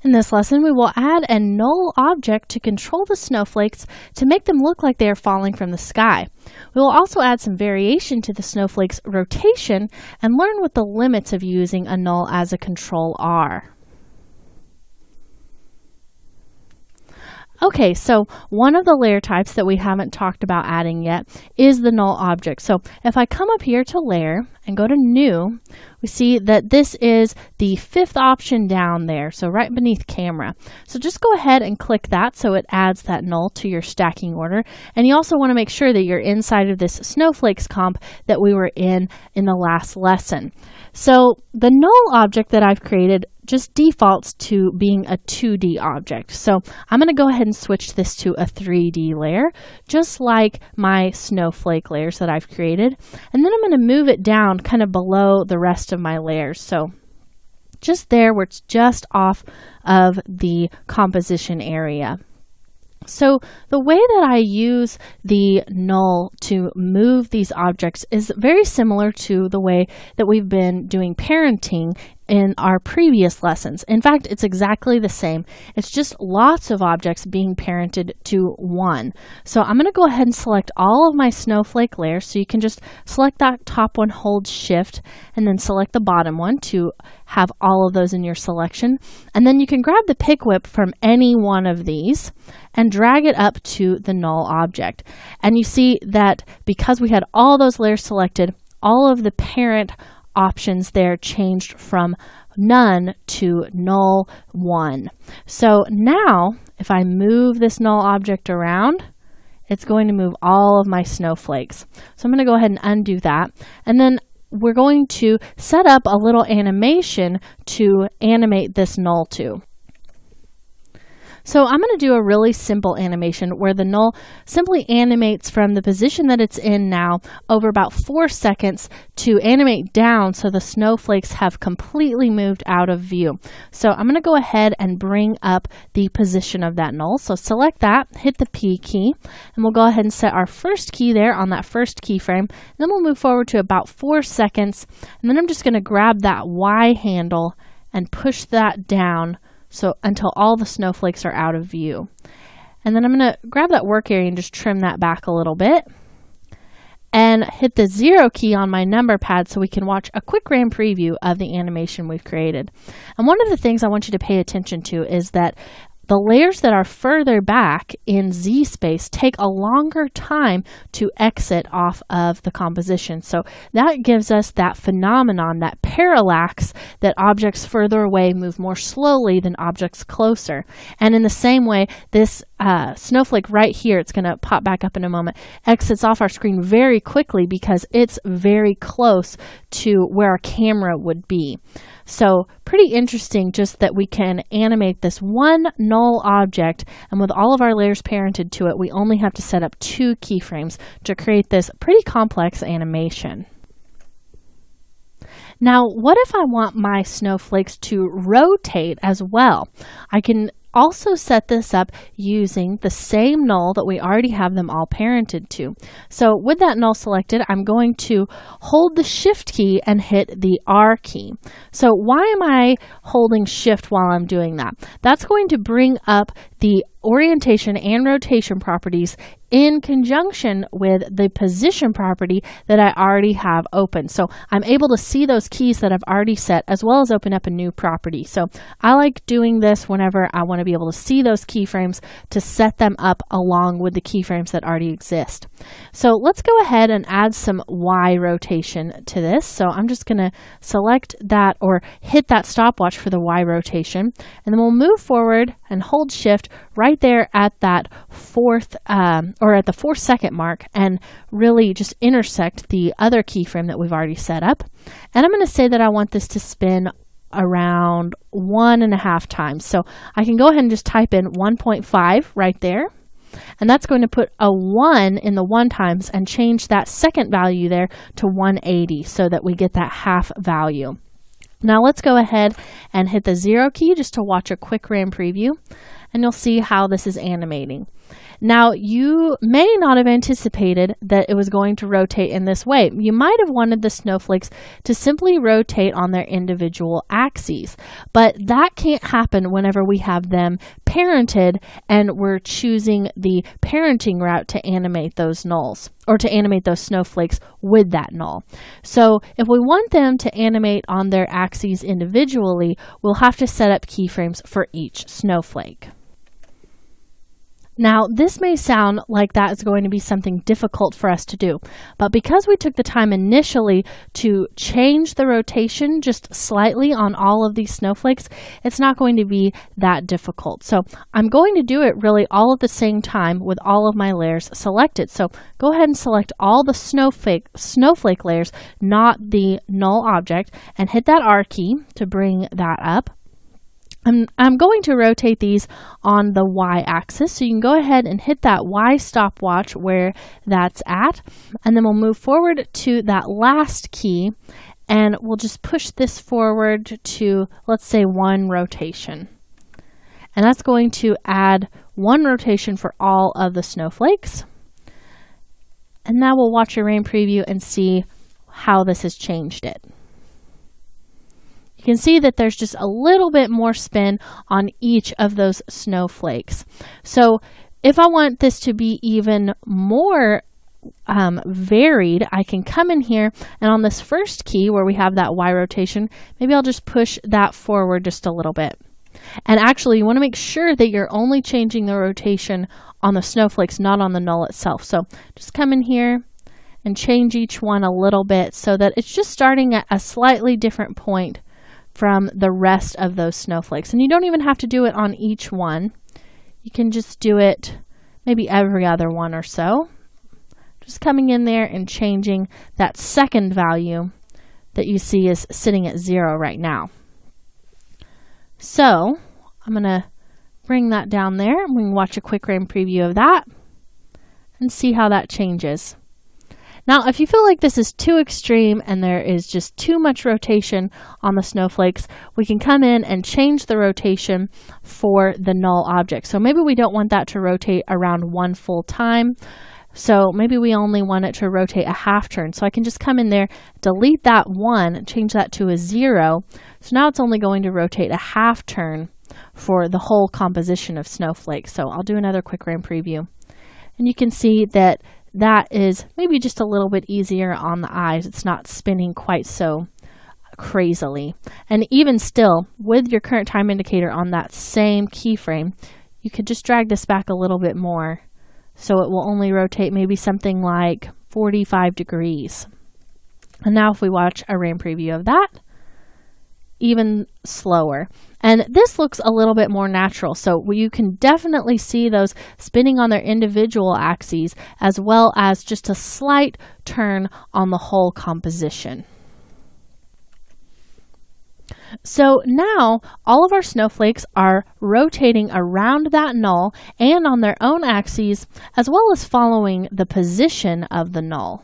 In this lesson, we will add a null object to control the snowflakes to make them look like they are falling from the sky. We will also add some variation to the snowflake's rotation and learn what the limits of using a null as a control are. Okay, so one of the layer types that we haven't talked about adding yet is the null object. So if I come up here to Layer and go to New, we see that this is the fifth option down there, so right beneath Camera. So just go ahead and click that so it adds that null to your stacking order. And you also want to make sure that you're inside of this snowflakes comp that we were in the last lesson. So the null object that I've created just defaults to being a 2D object. So I'm going to go ahead and switch this to a 3D layer, just like my snowflake layers that I've created. And then I'm going to move it down kind of below the rest of my layers. So just there where it's just off of the composition area. So the way that I use the null to move these objects is very similar to the way that we've been doing parenting in our previous lessons. In fact, it's exactly the same. It's just lots of objects being parented to one. So I'm going to go ahead and select all of my snowflake layers. So you can just select that top one, hold Shift, and then select the bottom one to have all of those in your selection. And then you can grab the pick whip from any one of these and drag it up to the null object. And you see that because we had all those layers selected, all of the parent options there changed from none to null 1. So now if I move this null object around, it's going to move all of my snowflakes. So I'm going to go ahead and undo that. And then we're going to set up a little animation to animate this null to. So I'm going to do a really simple animation where the null simply animates from the position that it's in now over about 4 seconds to animate down so the snowflakes have completely moved out of view. So I'm going to go ahead and bring up the position of that null. So select that, hit the P key, and we'll go ahead and set our first key there on that first keyframe. Then we'll move forward to about 4 seconds, and then I'm just going to grab that Y handle and push that down so until all the snowflakes are out of view. And then I'm going to grab that work area and just trim that back a little bit and hit the 0 key on my number pad so we can watch a quick RAM preview of the animation we've created. And one of the things I want you to pay attention to is that the layers that are further back in Z space take a longer time to exit off of the composition. So that gives us that phenomenon, that parallax, that objects further away move more slowly than objects closer. And in the same way, this snowflake right here, it's going to pop back up in a moment, exits off our screen very quickly because it's very close to where our camera would be. So pretty interesting just that we can animate this one null object, and with all of our layers parented to it, we only have to set up 2 keyframes to create this pretty complex animation. Now, what if I want my snowflakes to rotate as well? I can also set this up using the same null that we already have them all parented to. So with that null selected, I'm going to hold the Shift key and hit the R key. So why am I holding Shift while I'm doing that? That's going to bring up the orientation and rotation properties in conjunction with the position property that I already have open. So I'm able to see those keys that I've already set as well as open up a new property. So I like doing this whenever I want to be able to see those keyframes to set them up along with the keyframes that already exist. So let's go ahead and add some Y rotation to this. So I'm just going to select that or hit that stopwatch for the Y rotation, and then we'll move forward and hold Shift right there at that at the 4 second mark and really just intersect the other keyframe that we've already set up. And I'm going to say that I want this to spin around 1.5 times. So I can go ahead and just type in 1.5 right there. And that's going to put a 1 in the 1 times and change that second value there to 180 so that we get that half value. Now let's go ahead and hit the 0 key just to watch a quick RAM preview, and you'll see how this is animating. Now, you may not have anticipated that it was going to rotate in this way. You might have wanted the snowflakes to simply rotate on their individual axes, but that can't happen whenever we have them parented and we're choosing the parenting route to animate those nulls, or to animate those snowflakes with that null. So if we want them to animate on their axes individually, we'll have to set up keyframes for each snowflake. Now, this may sound like that is going to be something difficult for us to do, but because we took the time initially to change the rotation just slightly on all of these snowflakes, it's not going to be that difficult. So I'm going to do it really all at the same time with all of my layers selected. So go ahead and select all the snowflake layers, not the null object, and hit that R key to bring that up. I'm going to rotate these on the y-axis, so you can go ahead and hit that Y stopwatch where that's at, and then we'll move forward to that last key, and we'll just push this forward to, let's say, 1 rotation. And that's going to add 1 rotation for all of the snowflakes. And now we'll watch a rain preview and see how this has changed it. You can see that there's just a little bit more spin on each of those snowflakes. So if I want this to be even more varied, I can come in here and on this first key where we have that Y rotation, maybe I'll just push that forward just a little bit. And actually, you want to make sure that you're only changing the rotation on the snowflakes, not on the null itself. So just come in here and change each one a little bit so that it's just starting at a slightly different point from the rest of those snowflakes. And you don't even have to do it on each one. You can just do it maybe every other one or so. Just coming in there and changing that second value that you see is sitting at 0 right now. So I'm going to bring that down there, and we can watch a quick rain preview of that and see how that changes. Now, if you feel like this is too extreme and there is just too much rotation on the snowflakes, we can come in and change the rotation for the null object. So maybe we don't want that to rotate around 1 full time. So maybe we only want it to rotate a half turn. So I can just come in there, delete that 1, change that to a 0. So now it's only going to rotate a half turn for the whole composition of snowflakes. So I'll do another quick rain preview. And you can see that that is maybe just a little bit easier on the eyes. It's not spinning quite so crazily. And even still, with your current time indicator on that same keyframe, you could just drag this back a little bit more so it will only rotate maybe something like 45 degrees. And now if we watch a rain preview of that, even slower. And this looks a little bit more natural. So you can definitely see those spinning on their individual axes as well as just a slight turn on the whole composition. So now all of our snowflakes are rotating around that null and on their own axes, as well as following the position of the null.